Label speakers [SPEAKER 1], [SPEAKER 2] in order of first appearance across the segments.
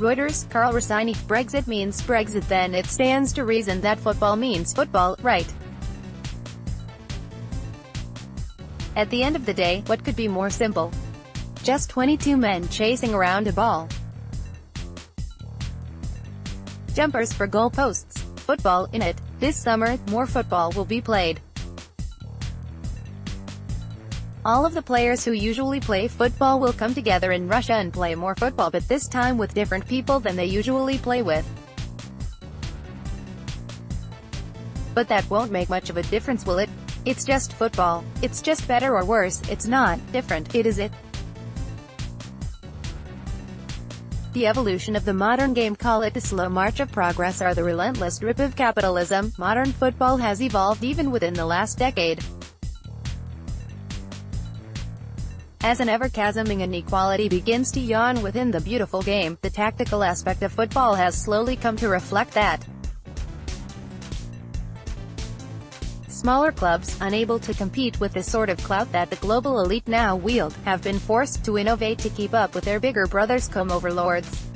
[SPEAKER 1] Reuters, RecineIf Brexit means Brexit, then it stands to reason that football means football, right? At the end of the day, what could be more simple? Just 22 men chasing around a ball. Jumpers for goalposts. Football, innit? This summer, more football will be played. All of the players who usually play football will come together in Russia and play more football, but this time with different people than they usually play with. But that won't make much of a difference, will it? It's just football. It's just better or worse. It's not different, is it? The evolution of the modern game, call it the slow march of progress or the relentless drip of capitalism, modern football has evolved even within the last decade. As an ever-chasming inequality begins to yawn within the beautiful game, the tactical aspect of football has slowly come to reflect that. Smaller clubs, unable to compete with the sort of clout that the global elite now wield, have been forced to innovate to keep up with their bigger brothers come overlords.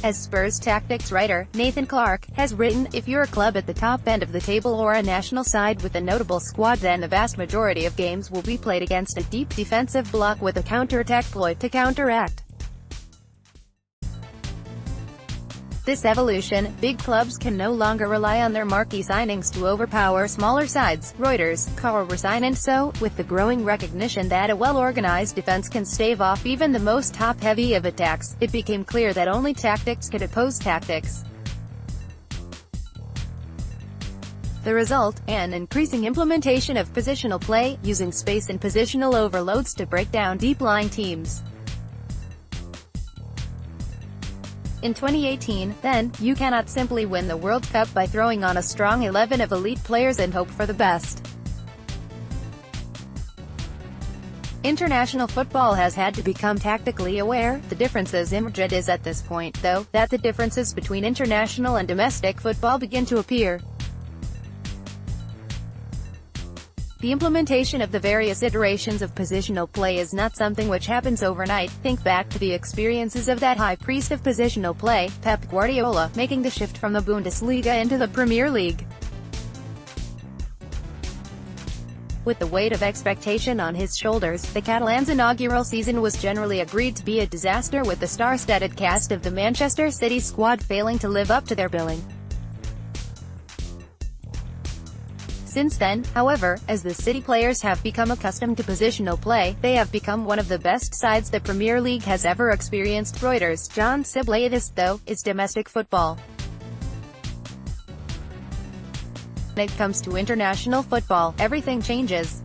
[SPEAKER 1] As Spurs tactics writer, Nathan Clark, has written, if you're a club at the top end of the table or a national side with a notable squad, then the vast majority of games will be played against a deep defensive block with a counter-attack ploy to counteract this evolution. Big clubs can no longer rely on their marquee signings to overpower smaller sides. Reuters, RecineIf. So, with the growing recognition that a well-organized defense can stave off even the most top-heavy of attacks, it became clear that only tactics could oppose tactics. The result, an increasing implementation of positional play, using space and positional overloads to break down deep-lying teams. In 2018, then, you cannot simply win the World Cup by throwing on a strong 11 of elite players and hope for the best. International football has had to become tactically aware. The differences emerged is at this point, though, that the differences between international and domestic football begin to appear. The implementation of the various iterations of positional play is not something which happens overnight. Think back to the experiences of that high priest of positional play, Pep Guardiola, making the shift from the Bundesliga into the Premier League. With the weight of expectation on his shoulders, the Catalans' inaugural season was generally agreed to be a disaster, with the star-studded cast of the Manchester City squad failing to live up to their billing. Since then, however, as the City players have become accustomed to positional play, they have become one of the best sides the Premier League has ever experienced. Reuters, John Siblaytis, though, is domestic football. When it comes to international football, everything changes.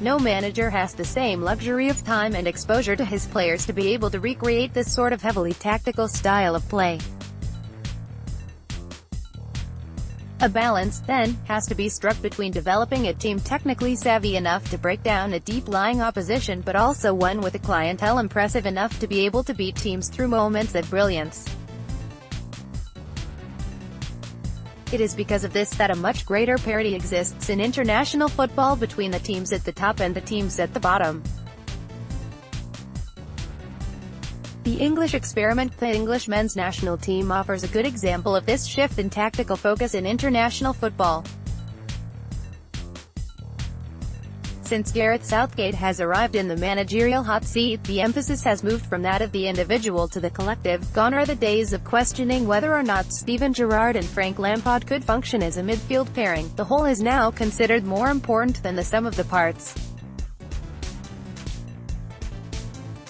[SPEAKER 1] No manager has the same luxury of time and exposure to his players to be able to recreate this sort of heavily tactical style of play. A balance, then, has to be struck between developing a team technically savvy enough to break down a deep-lying opposition, but also one with a clientele impressive enough to be able to beat teams through moments of brilliance. It is because of this that a much greater parity exists in international football between the teams at the top and the teams at the bottom. The English experiment, the English men's national team, offers a good example of this shift in tactical focus in international football. Since Gareth Southgate has arrived in the managerial hot seat, the emphasis has moved from that of the individual to the collective. Gone are the days of questioning whether or not Steven Gerrard and Frank Lampard could function as a midfield pairing. The whole is now considered more important than the sum of the parts.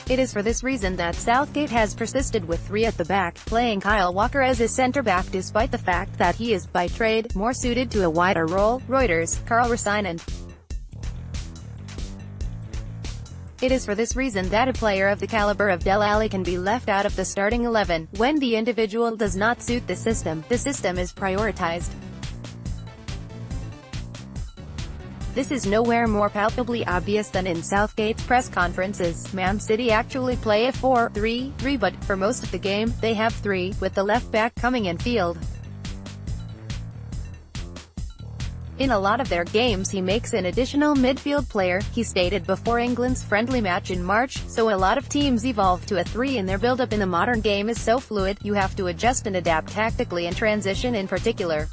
[SPEAKER 1] It is for this reason that Southgate has persisted with three at the back, playing Kyle Walker as his centre-back despite the fact that he is, by trade, more suited to a wider role. Reuters, RecineIf. It is for this reason that a player of the caliber of Dele Alli can be left out of the starting 11. When the individual does not suit the system is prioritized. This is nowhere more palpably obvious than in Southgate's press conferences. Man City actually play a 4-3-3, but, for most of the game, they have three, with the left back coming in field. In a lot of their games he makes an additional midfield player, he stated before England's friendly match in March, so a lot of teams evolve to a 3 in their build-up. In the modern game is so fluid, you have to adjust and adapt tactically and transition in particular.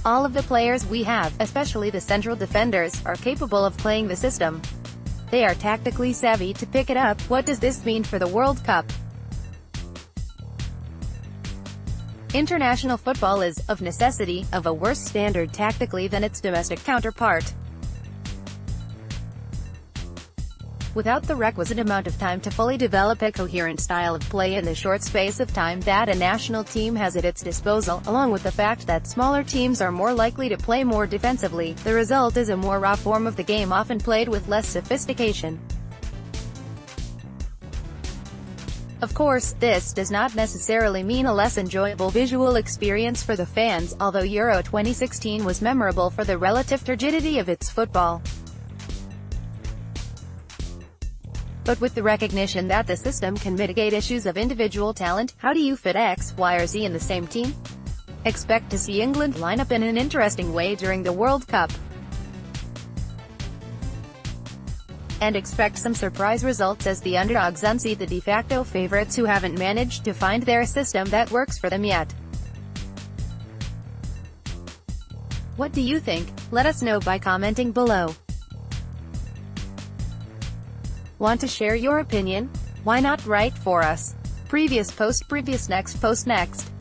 [SPEAKER 1] All of the players we have, especially the central defenders, are capable of playing the system. They are tactically savvy to pick it up. What does this mean for the World Cup? International football is, of necessity, of a worse standard tactically than its domestic counterpart. Without the requisite amount of time to fully develop a coherent style of play in the short space of time that a national team has at its disposal, along with the fact that smaller teams are more likely to play more defensively, the result is a more raw form of the game often played with less sophistication. Of course, this does not necessarily mean a less enjoyable visual experience for the fans, although Euro 2016 was memorable for the relative turgidity of its football. But with the recognition that the system can mitigate issues of individual talent, how do you fit X, Y or Z in the same team? Expect to see England line up in an interesting way during the World Cup. And expect some surprise results as the underdogs unseat the de facto favorites who haven't managed to find their system that works for them yet. What do you think? Let us know by commenting below. Want to share your opinion? Why not write for us? Previous post, previous, next post, next.